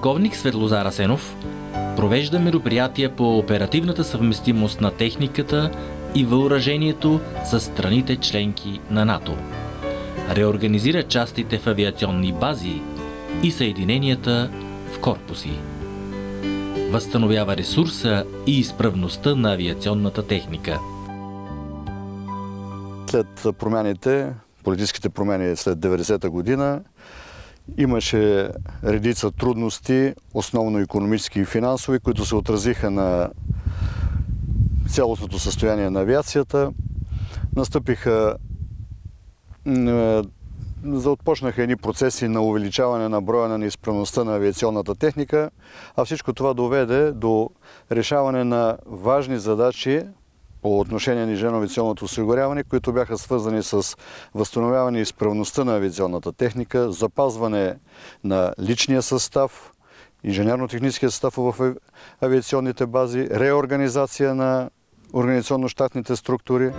Полковник Светлозар Асенов провежда мероприятия по оперативната съвместимост на техниката и въоръжението с страните членки на НАТО. Реорганизира частите в авиационни бази и съединенията в корпуси. Възстановява ресурса и изправността на авиационната техника. След промените, политическите промени след 90-та година, имаше редица трудности, основно икономически и финансови, които се отразиха на цялостното състояние на авиацията. Започнаха едни процеси на увеличаване на броя на неизправността на авиационната техника, а всичко това доведе до решаване на важни задачи по отношение на инженерно-авиационното осигуряване, които бяха свързани с възстановяване изправността на авиационната техника, запазване на личния състав, инженерно-техническия състав в авиационните бази, реорганизация на организационно-щатните структури.